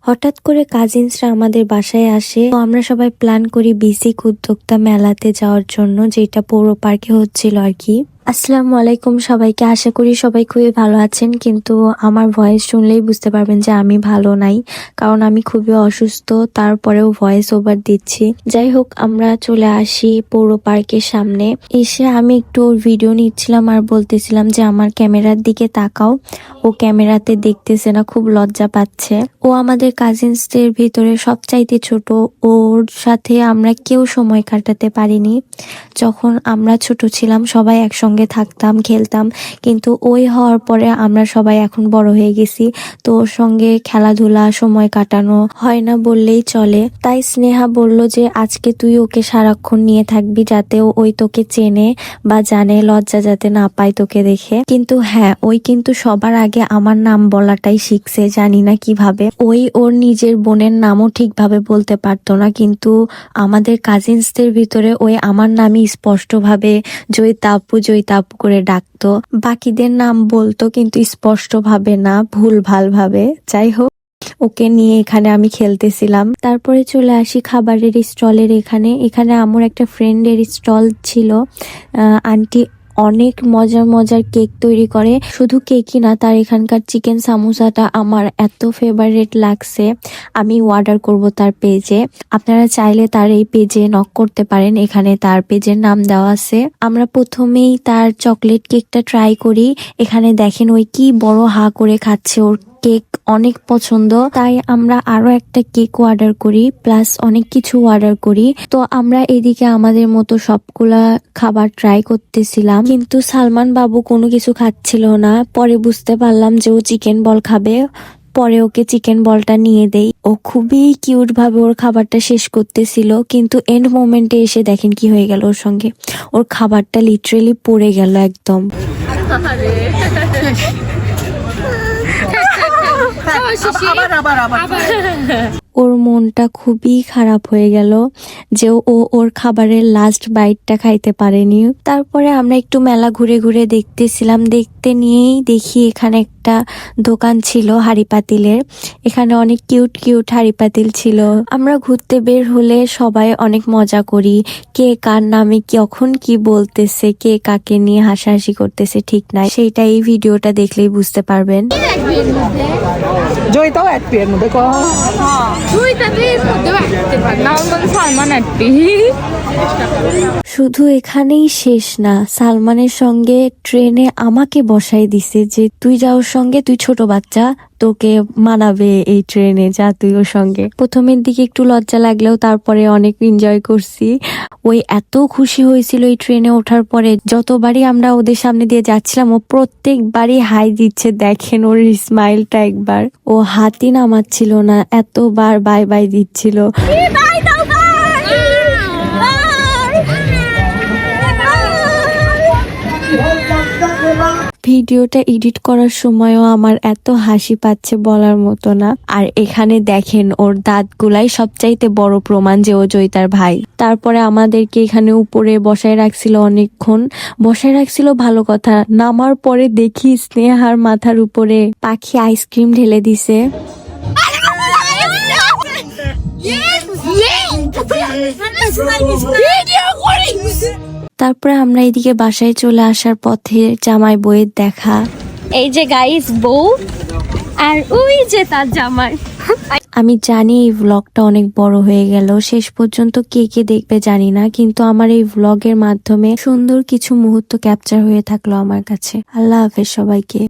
হঠাৎ করে কাজিনসরা আমাদের বাসায় আসে, তো আমরা সবাই প্ল্যান করি বেসিক উদ্যোক্তা মেলাতে যাওয়ার জন্য, যেটা পৌর পার্কে হচ্ছিল আর কি। আসসালামু আলাইকুম সবাইকে, আশা করি সবাই খুবই ভালো আছেন। কিন্তু আমার ভয়েস শুনলেই বুঝতে পারবেন যে আমি ভালো নাই, কারণ আমি খুবই অসুস্থ, তারপরেও ভয়েস ওভার দিচ্ছি। যাই হোক, আমরা চলে আসি পৌর পার্কের সামনে। এসে আমি একটু ওর ভিডিও নিচ্ছিলাম আর বলতেছিলাম যে আমার ক্যামেরার দিকে তাকাও। ও ক্যামেরাতে দেখতেছে না, খুব লজ্জা পাচ্ছে। ও আমাদের কাজিনসদের ভিতরে সবচাইতে ছোট, ওর সাথে আমরা কেউ সময় কাটাতে পারিনি। যখন আমরা ছোট ছিলাম সবাই একসঙ্গে থাকতাম, খেলতাম, কিন্তু ওই হওয়ার পরে আমরা সবাই এখন বড় হয়ে গেছি, তো ওর সঙ্গে খেলাধুলা সময় কাটানো হয় না বললেই চলে। তাই স্নেহা বলল যে আজকে তুই ওকে সারাক্ষণ নিয়ে থাকবি, যাতে ওই তোকে চেনে বা জানে, লজ্জা যাতে না পায় তোকে দেখে। কিন্তু হ্যাঁ, ওই কিন্তু সবার আগে আমার নাম বলাটাই শিখছে, জানি না কিভাবে। ওই ওর নিজের বোনের নামও ঠিকভাবে বলতে পারতো না, কিন্তু আমাদের কাজিনসদের ভিতরে ওই আমার নামই স্পষ্টভাবে জয়িতাপু জয়িতাপু করে ডাকতো। বাকিদের নাম বলতো কিন্তু স্পষ্টভাবে না, ভুল ভাল ভাবে। যাই হোক, ওকে নিয়ে এখানে আমি খেলতেছিলাম। তারপরে চলে আসি খাবারের স্টলের এখানে। এখানে আমার একটা ফ্রেন্ডের স্টল ছিল। আন্টি অনেক মজার মজার কেক তৈরি করে, শুধু কেকই না, তার এখানকার চিকেন সামোসাটা আমার এত ফেভারিট লাগছে, আমি অর্ডার করব তার পেজে। আপনারা চাইলে তার এই পেজে নক করতে পারেন, এখানে তার পেজের নাম দেওয়া আছে। আমরা প্রথমেই তার চকলেট কেকটা ট্রাই করি। এখানে দেখেন ওই কি বড় হা করে খাচ্ছে, ওর কেক অনেক পছন্দ, তাই আমরা আরো একটা কেক অর্ডার করি, প্লাস অনেক কিছু অর্ডার করি। তো আমরা এদিকে আমাদের মতো সবগুলা খাবার ট্রাই করতেছিলাম, কিন্তু সালমান বাবু কোনো কিছু খাচ্ছিল না। পরে বুঝতে পারলাম যে ও চিকেন বল খাবে, পরে ওকে চিকেন বলটা নিয়ে দেই। ও খুবই কিউট ভাবে ওর খাবারটা শেষ করতেছিল, কিন্তু এন্ড মোমেন্টে এসে দেখেন কি হয়ে গেল ওর সঙ্গে। ওর খাবারটা লিটারেলি পড়ে গেল একদম। ওর মনটা খুবই খারাপ হয়ে গেল যে ও ওর খাবারের লাস্ট বাইটটা খাইতে পারেনি। তারপরে আমরা একটু মেলা ঘুরে ঘুরে দেখতেছিলাম, দেখতে নিয়েই দেখি এখানে একটা দোকান ছিল হাঁড়ি পাতিলের। এখানে অনেক কিউট কিউট হাঁড়ি পাতিল ছিল। আমরা ঘুরতে বের হলে সবাই অনেক মজা করি, কে কার নামে কখন কি বলতেছে, কে কাকে নিয়ে হাসাহাসি করতেছে ঠিক নাই, সেইটা এই ভিডিওটা দেখলেই বুঝতে পারবেন। জয়িতাও অ্যাডপি এর মধ্যে শুধু এখানেই শেষ না, সালমানের সঙ্গে ট্রেনে আমাকে বসাই দিছে যে তুই যা ওর সঙ্গে, তুই ছোট বাচ্চা, তোকে মানাবে এই ট্রেনে, যা তুই ওর সঙ্গে। প্রথমের দিকে একটু লজ্জা লাগলেও তারপরে অনেক এনজয় করছি। ওই এত খুশি হয়েছিল এই ট্রেনে ওঠার পরে, যতবারই আমরা ওদের সামনে দিয়ে যাচ্ছিলাম ও প্রত্যেকবারই হাই দিচ্ছে। দেখেন ওর স্মাইলটা একবার, ও হাতই নামাচ্ছিল না, এতবার বাই বাই দিচ্ছিল। ভিডিওটা এডিট করার সময়ও আমার এত হাসি পাচ্ছে বলার মতো না। আর এখানে দেখেন ওর দাঁতগুলাই সবচাইতে বড় প্রমাণ যে ও জয়িতার ভাই। তারপরে আমাদেরকে এখানে উপরে বসায় রাখছিল, অনেকক্ষণ বসায় রাখছিল, ভালো কথা। নামার পরে দেখি স্নেহার মাথার উপরে পাখি আইসক্রিম ঢেলে দিছে। তারপরে আমরা এদিকে বাসায় চলে আসার পথে জামাই বউয়ের দেখা। এই যে গাইস বউ, আর ওই যে তার জামাই। আমি জানি এই ভ্লগটা অনেক বড় হয়ে গেল, শেষ পর্যন্ত কে কে দেখবে জানি না, কিন্তু আমার এই ভ্লগের মাধ্যমে সুন্দর কিছু মুহূর্ত ক্যাপচার হয়ে থাকলো আমার কাছে। আল্লাহ হাফেজ সবাইকে।